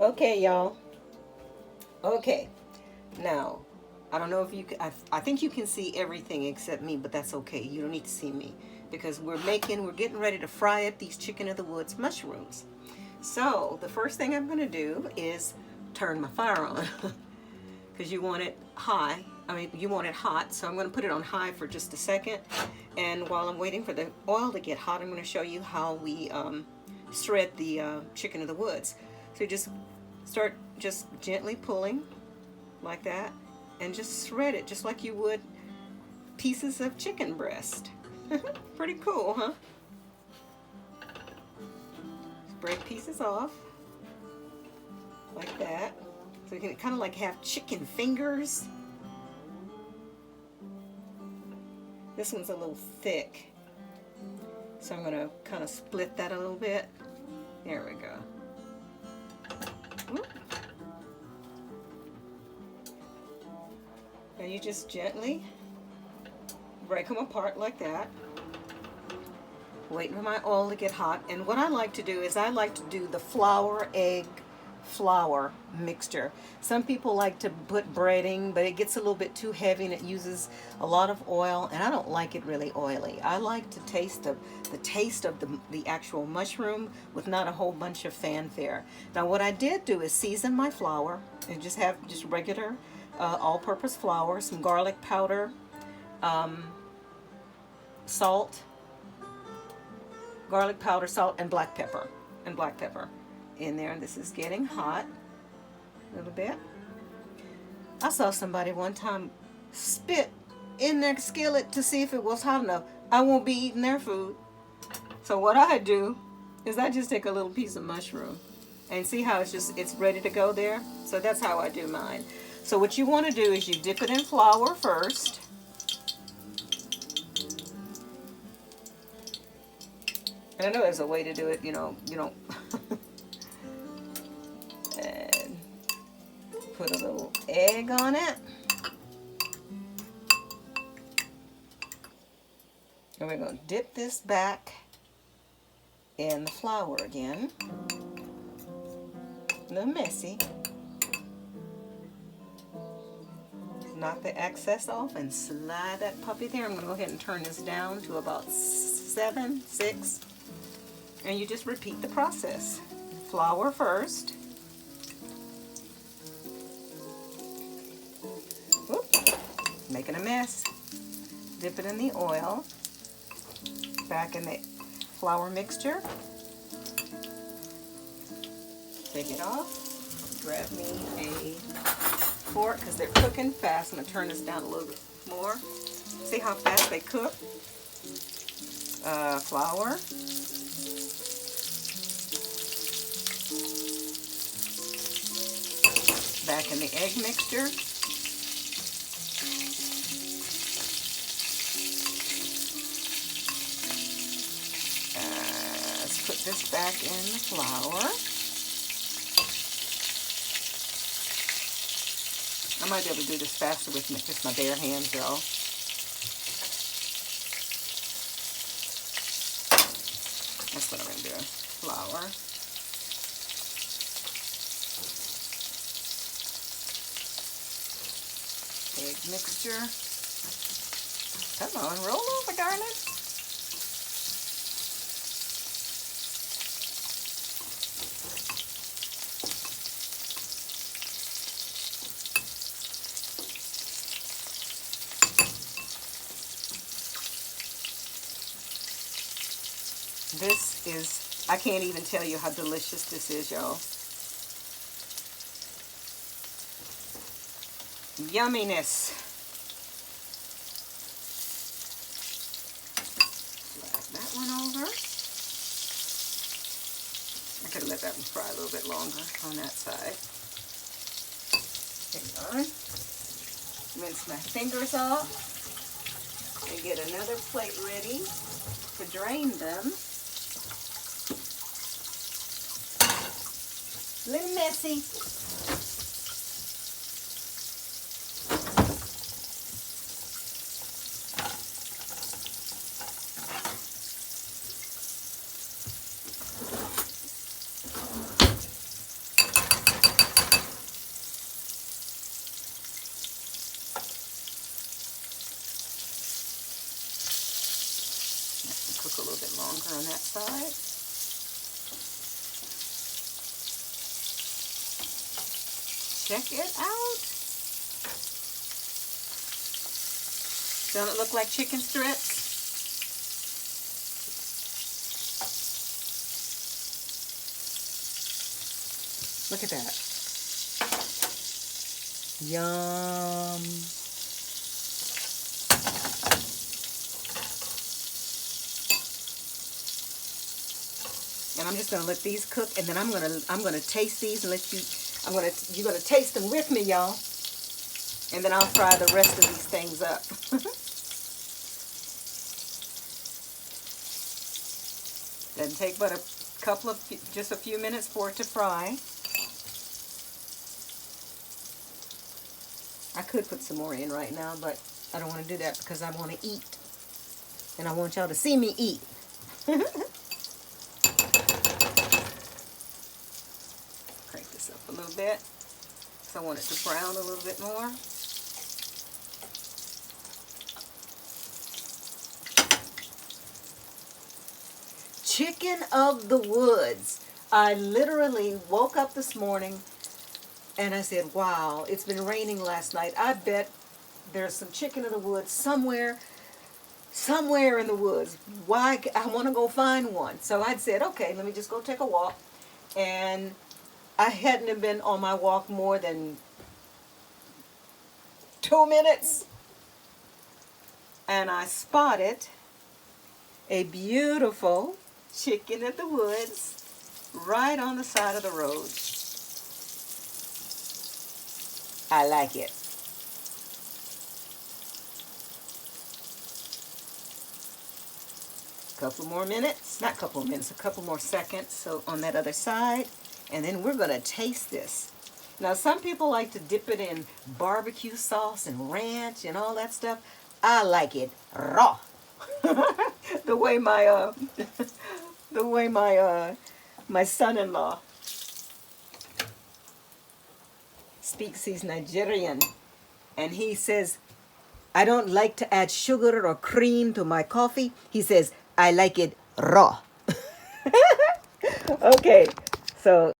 Okay, y'all. Okay, now I don't know if you can, I think you can see everything except me, but that's okay. You don't need to see me because we're getting ready to fry up these chicken of the woods mushrooms. So the first thing I'm going to do is turn my fire on because you want it high. I mean, you want it hot, so I'm going to put it on high for just a second. And while I'm waiting for the oil to get hot, I'm going to show you how we shred the chicken of the woods. So you just start just gently pulling like that and just shred it just like you would pieces of chicken breast. Pretty cool, huh? Just break pieces off like that. So you can kind of like have chicken fingers. This one's a little thick, so I'm going to kind of split that a little bit. There we go. Whoop. Now you just gently break them apart like that. Waiting for my oil to get hot. And what I like to do is I like to do the flour mixture. Some people like to put breading, but it gets a little bit too heavy and it uses a lot of oil, and I don't like it really oily. I like to taste the taste of the actual mushroom with not a whole bunch of fanfare. Now what I did do is season my flour and just have just regular all-purpose flour, some garlic powder, salt, salt, and black pepper. In there. And this is getting hot a little bit. I saw somebody one time spit in their skillet to see if it was hot enough. I won't be eating their food. So what I do is I just take a little piece of mushroom and see how it's ready to go there. So that's how I do mine. So what you want to do is you dip it in flour first. And I know there's a way to do it, you don't and put a little egg on it. And we're going to dip this back in the flour again. A little messy. Knock the excess off and slide that puppy there. I'm going to go ahead and turn this down to about 7, 6. And you just repeat the process. Flour first. Whoop. Making a mess. Dip it in the oil. Back in the flour mixture. Take it off. Grab me a fork because they're cooking fast. I'm going to turn this down a little bit more. See how fast they cook? Flour. Back in the egg mixture. Let's put this back in the flour. I might be able to do this faster with just my bare hands though. That's what I'm going to do. Flour. Egg mixture. Come on, roll over, darling. This is, I can't even tell you how delicious this is, y'all. Yumminess. Slide that one over. I could let that one fry a little bit longer on that side. Hang on. Rinse my fingers off and get another plate ready to drain them. A little messy. on that side. Check it out. Don't it look like chicken strips? Look at that. Yum. And I'm just gonna let these cook, and then I'm gonna taste these and let you. You're gonna taste them with me, y'all, and then I'll fry the rest of these things up. Doesn't take but just a few minutes for it to fry. I could put some more in right now, but I don't want to do that because I want to eat, and I want y'all to see me eat. Crank this up a little bit. So I want it to brown a little bit more. Chicken of the woods. I literally woke up this morning and I said, wow, it's been raining last night. I bet there's some chicken of the woods somewhere in the woods. Why? I want to go find one. So I said, okay, let me just go take a walk. And I hadn't been on my walk more than 2 minutes. And I spotted a beautiful chicken of the woods right on the side of the road. I like it. Couple more minutes, not couple of minutes, a couple more seconds. So on that other side, and then we're gonna taste this. Now some people like to dip it in barbecue sauce and ranch and all that stuff. I like it raw. the way my son-in-law speaks. He's Nigerian, and he says, I don't like to add sugar or cream to my coffee. He says, I like it raw. Okay, so